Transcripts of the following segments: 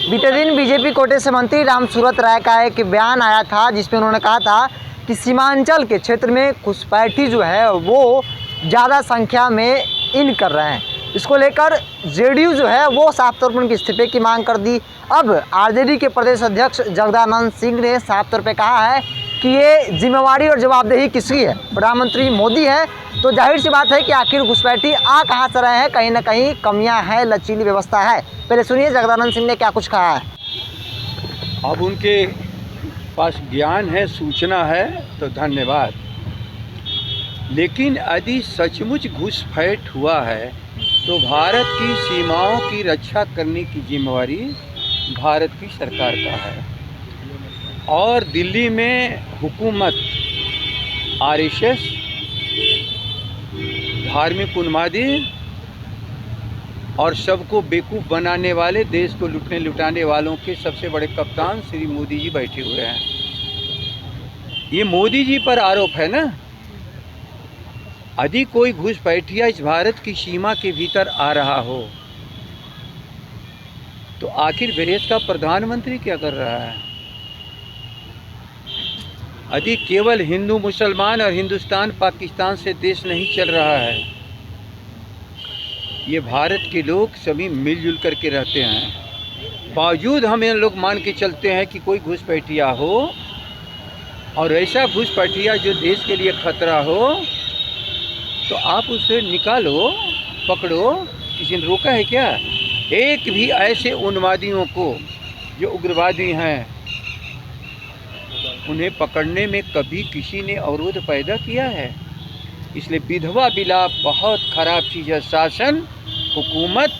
बीते दिन बीजेपी कोटे से मंत्री रामसूरत राय का एक बयान आया था जिसमें उन्होंने कहा था कि सीमांचल के क्षेत्र में घुसपैठी जो है वो ज़्यादा संख्या में इन कर रहे हैं। इसको लेकर जेडीयू जो है वो साफ तौर पर उनके इस्तीफे की मांग कर दी। अब आरजेडी के प्रदेश अध्यक्ष जगदानंद सिंह ने साफ तौर पे कहा है कि ये जिम्मेवारी और जवाबदेही किसकी है, प्रधानमंत्री मोदी है। तो जाहिर सी बात है कि आखिर घुसपैठी आ कहाँ से रहे हैं, कहीं ना कहीं कमियां हैं, लचीली व्यवस्था है। पहले सुनिए जगदानंद सिंह ने क्या कुछ कहा है। अब उनके पास ज्ञान है, सूचना है तो धन्यवाद, लेकिन यदि सचमुच घुसपैठ हुआ है तो भारत की सीमाओं की रक्षा करने की जिम्मेवारी भारत की सरकार का है। और दिल्ली में हुकूमत आरएसएस, धार्मिक उन्मादी और सबको बेवकूफ़ बनाने वाले, देश को लुटने लुटाने वालों के सबसे बड़े कप्तान श्री मोदी जी बैठे हुए हैं। ये मोदी जी पर आरोप है ना। यदि कोई घुसपैठिया इस भारत की सीमा के भीतर आ रहा हो तो आखिर देश का प्रधानमंत्री क्या कर रहा है? यदि केवल हिंदू मुसलमान और हिंदुस्तान पाकिस्तान से देश नहीं चल रहा है, ये भारत के लोग सभी मिलजुल करके रहते हैं। बावजूद हम इन लोग मान के चलते हैं कि कोई घुसपैठिया हो और ऐसा घुसपैठिया जो देश के लिए खतरा हो तो आप उसे निकालो, पकड़ो। किसी ने रोका है क्या? एक भी ऐसे उन्मादियों को जो उग्रवादी हैं उन्हें पकड़ने में कभी किसी ने अवरोध पैदा किया है? इसलिए विधवा विलाप बहुत ख़राब चीज़ है। शासन, हुकूमत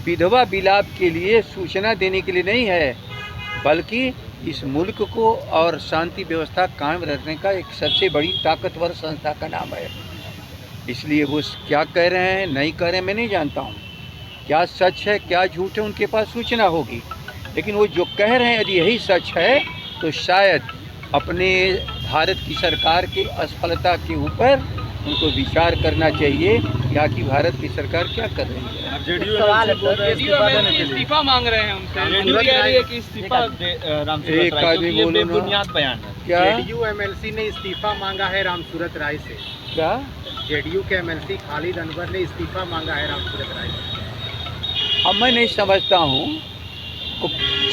विधवा विलाप के लिए सूचना देने के लिए नहीं है, बल्कि इस मुल्क को और शांति व्यवस्था कायम रखने का एक सबसे बड़ी ताकतवर संस्था का नाम है। इसलिए वो क्या कह रहे हैं, नहीं कह रहे हैं, मैं नहीं जानता हूँ। क्या सच है क्या झूठ है, उनके पास सूचना होगी। लेकिन वो जो कह रहे हैं यदि यही सच है तो शायद अपने भारत की सरकार की असफलता के ऊपर उनको विचार करना चाहिए कि आखिर भारत की सरकार क्या कर रही है। जेडीयू इस्तीफा मांग रहे हैं हमसे। एक आदमी बोलो ना, बयान है। क्या जेडीयू एमएलसी ने इस्तीफा मांगा है रामसूरत राय से? क्या जेडीयू के एमएलसी खालिद अनवर ने इस्तीफा मांगा है रामसूरत राय से। अब मैं नहीं समझता हूँ,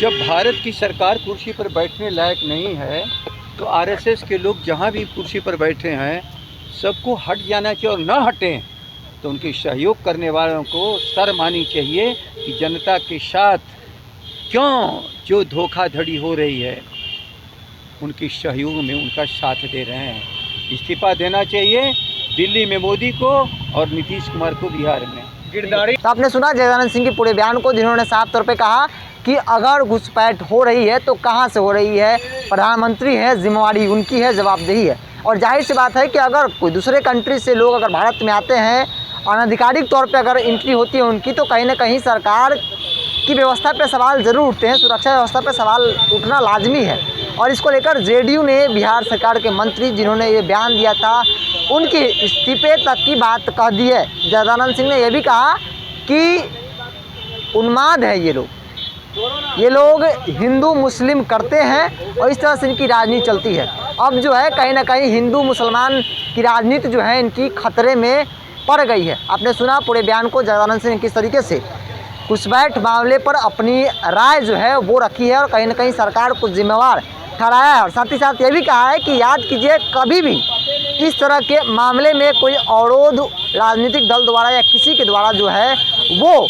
जब भारत की सरकार कुर्सी पर बैठने लायक नहीं है तो आरएसएस के लोग जहाँ भी कुर्सी पर बैठे हैं सबको हट जाना चाहिए, और न हटें तो उनके सहयोग करने वालों को शर्म आनी चाहिए कि जनता के साथ क्यों जो धोखाधड़ी हो रही है उनके सहयोग में उनका साथ दे रहे हैं। इस्तीफा देना चाहिए दिल्ली में मोदी को और नीतीश कुमार को बिहार में। तो आपने सुना जगदानंद सिंह के पूरे बयान को, जिन्होंने साफ तौर पे कहा कि अगर घुसपैठ हो रही है तो कहाँ से हो रही है, प्रधानमंत्री है, जिम्मेवारी उनकी है, जवाबदेही है। और जाहिर सी बात है कि अगर कोई दूसरे कंट्री से लोग अगर भारत में आते हैं, अनधिकारिक तौर पे अगर एंट्री होती है उनकी, तो कहीं ना कहीं सरकार की व्यवस्था पे सवाल ज़रूर उठते हैं, सुरक्षा व्यवस्था पे सवाल उठना लाजमी है। और इसको लेकर जेडीयू ने बिहार सरकार के मंत्री जिन्होंने ये बयान दिया था उनके इस्तीफे तक की बात कह दी है। जगदानंद सिंह ने यह भी कहा कि उन्माद है ये लोग हिंदू मुस्लिम करते हैं और इस तरह से इनकी राजनीति चलती है। अब जो है कहीं ना कहीं हिंदू मुसलमान की राजनीति जो है इनकी खतरे में पड़ गई है। आपने सुना पूरे बयान को, जगदानंद सिंह ने किस तरीके से घुसपैठ मामले पर अपनी राय जो है वो रखी है और कहीं ना कहीं सरकार को जिम्मेवार ठहराया है। और साथ ही साथ ये भी कहा है कि याद कीजिए, कभी भी इस तरह के मामले में कोई अवरोध राजनीतिक दल द्वारा या किसी के द्वारा जो है वो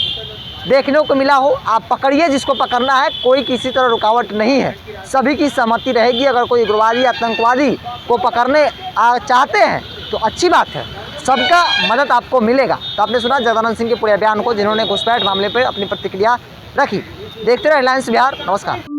देखने को मिला हो, आप पकड़िए जिसको पकड़ना है, कोई किसी तरह रुकावट नहीं है, सभी की सहमति रहेगी। अगर कोई उग्रवादी आतंकवादी को पकड़ने चाहते हैं तो अच्छी बात है, सबका मदद आपको मिलेगा। तो आपने सुना जगदानंद सिंह के पूरे बयान को, जिन्होंने घुसपैठ मामले पर अपनी प्रतिक्रिया रखी। देखते रहे हेडलाइंस बिहार। नमस्कार।